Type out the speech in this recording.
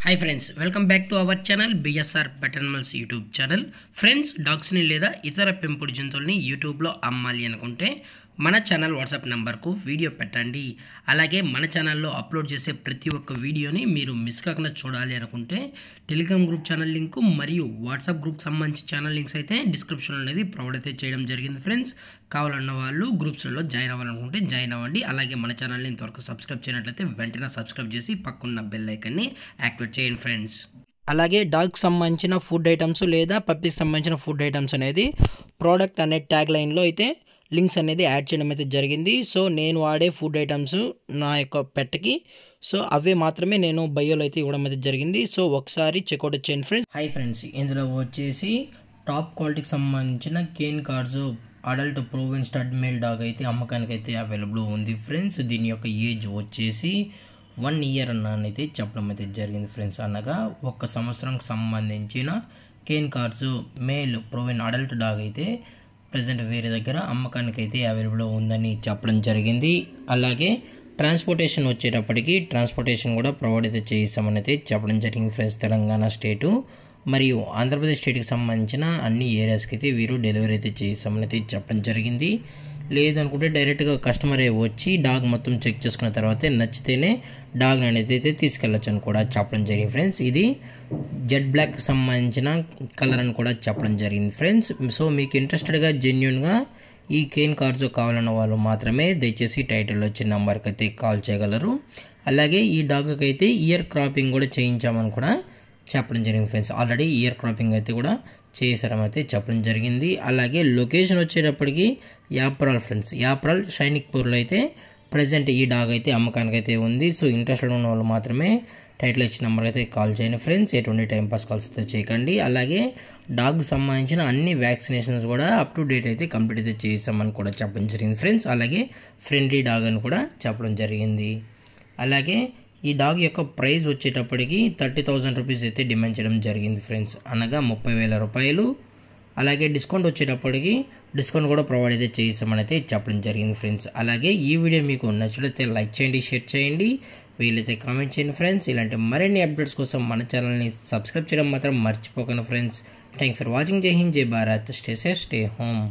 Hi friends, welcome back to our channel BSR pet animals YouTube channel. Friends, డాగ్స్ని లేదా ఇతర పెంపుడు జంతువుల్ని యూట్యూబ్లో అమ్మాలి అనుకుంటే మన ఛానల్ వాట్సాప్ నెంబర్కు వీడియో పెట్టండి. అలాగే మన ఛానల్లో అప్లోడ్ చేసే ప్రతి ఒక్క వీడియోని మీరు మిస్ కాకుండా చూడాలి అనుకుంటే టెలిగ్రామ్ గ్రూప్ ఛానల్ లింకు మరియు వాట్సాప్ గ్రూప్ సంబంధించి ఛానల్ లింక్స్ అయితే డిస్క్రిప్షన్ అనేది ప్రొవైడ్ అయితే చేయడం జరిగింది. ఫ్రెండ్స్, కావాలన్న వాళ్ళు గ్రూప్స్లో జాయిన్ అవ్వాలనుకుంటే జాయిన్ అవ్వండి. అలాగే మన ఛానల్ని ఇంతవరకు సబ్స్క్రైబ్ చేయనట్లయితే వెంటనే సబ్స్క్రైబ్ చేసి పక్కన్న బెల్ ఐకాన్ని యాక్టివేట్ చేయండి ఫ్రెండ్స్. అలాగే డాగ్కి సంబంధించిన ఫుడ్ ఐటమ్స్ లేదా పప్పీకి సంబంధించిన ఫుడ్ ఐటమ్స్ అనేది ప్రోడక్ట్ అనే ట్యాగ్ లైన్లో అయితే లింక్స్ అనేది యాడ్ చేయడం అయితే జరిగింది. సో నేను వాడే ఫుడ్ ఐటమ్స్ నా యొక్క పెట్కి, సో అవే మాత్రమే నేను బయోలో అయితే ఇవ్వడం అయితే జరిగింది. సో ఒకసారి చెక్అవుట్ చేయండి ఫ్రెండ్స్. హై ఫ్రెండ్స్, ఇందులో వచ్చేసి టాప్ క్వాలిటీకి సంబంధించిన cane corso adult proven stud male dog అయితే అమ్మకానికి అయితే అవైలబుల్ ఉంది ఫ్రెండ్స్. దీని యొక్క ఏజ్ వచ్చేసి 1 year అయితే చెప్పడం అయితే జరిగింది ఫ్రెండ్స్. అనగా 1 సంవత్సరంకి సంబంధించిన cane corso male proven adult dog అయితే ప్రజెంట్ వేరే దగ్గర అమ్మకానికి అయితే అవైలబుల్ ఉందని చెప్పడం జరిగింది. అలాగే ట్రాన్స్పోర్టేషన్ వచ్చేటప్పటికి ట్రాన్స్పోర్టేషన్ కూడా ప్రొవైడ్ అయితే చేయిస్తామని అయితే చెప్పడం జరిగింది ఫ్రెండ్స్. తెలంగాణ స్టేటు మరియు ఆంధ్రప్రదేశ్ స్టేట్కి సంబంధించిన అన్ని ఏరియాస్కి అయితే వీరు డెలివరీ అయితే చేయిస్తామని అయితే చెప్పడం జరిగింది. లేదనుకుంటే డైరెక్ట్గా కస్టమరే వచ్చి డాగ్ మొత్తం చెక్ చేసుకున్న తర్వాతే నచ్చితేనే డాగ్ అనేది అయితే తీసుకెళ్ళచ్చు అని కూడా చెప్పడం జరిగింది ఫ్రెండ్స్. ఇది జెడ్ బ్లాక్ సంబంధించిన కలర్ అని కూడా చెప్పడం జరిగింది ఫ్రెండ్స్. సో మీకు ఇంట్రెస్టెడ్గా జెన్యున్గా ఈ కేన్ కార్డ్స్ కావాలన్న వాళ్ళు మాత్రమే దయచేసి టైటిల్లో వచ్చిన నెంబర్కి అయితే కాల్ చేయగలరు. అలాగే ఈ డాగ్కి అయితే ఇయర్ క్రాపింగ్ కూడా చేయించామని కూడా చెప్పడం జరిగింది ఫ్రెండ్స్. ఆల్రెడీ ఇయర్ క్రాపింగ్ అయితే కూడా చేసారని అయితే చెప్పడం జరిగింది. అలాగే లొకేషన్ వచ్చేటప్పటికి యాప్రాల్ ఫ్రెండ్స్, యాప్రాల్ సైనిక్పూర్లో అయితే ప్రజెంట్ ఈ డాగ్ అయితే అమ్మకానికి అయితే ఉంది. సో ఇంట్రెస్టెడ్ ఉన్న వాళ్ళు మాత్రమే టైటిల్ ఇచ్చిన నెంబర్ అయితే కాల్ చేయండి ఫ్రెండ్స్. ఎటువంటి టైంపాస్ కాల్స్ అయితే చేయకండి. అలాగే డాగ్కి సంబంధించిన అన్ని వ్యాక్సినేషన్స్ కూడా అప్ టు డేట్ అయితే కంప్లీట్ అయితే చేసామని కూడా చెప్పడం జరిగింది ఫ్రెండ్స్. అలాగే ఫ్రెండ్లీ డాగ్ అని కూడా చెప్పడం జరిగింది. అలాగే ఈ డాగ్ యొక్క ప్రైస్ వచ్చేటప్పటికి 30,000 రూపీస్ అయితే డిమాండ్ చేయడం జరిగింది ఫ్రెండ్స్, అనగా 30,000 రూపాయలు. అలాగే డిస్కౌంట్ వచ్చేటప్పటికి డిస్కౌంట్ కూడా ప్రొవైడ్ అయితే చేస్తామని అయితే చెప్పడం జరిగింది ఫ్రెండ్స్. అలాగే ఈ వీడియో మీకు నచ్చినట్లయితే లైక్ చేయండి, షేర్ చేయండి, వీలైతే కామెంట్ చేయండి ఫ్రెండ్స్. ఇలాంటి మరిన్ని అప్డేట్స్ కోసం మన ఛానల్ని సబ్స్క్రైబ్ చేయడం మాత్రం మర్చిపోకండి ఫ్రెండ్స్. Thank for watching. జై హింద్, జై Bharat, stay safe, stay home.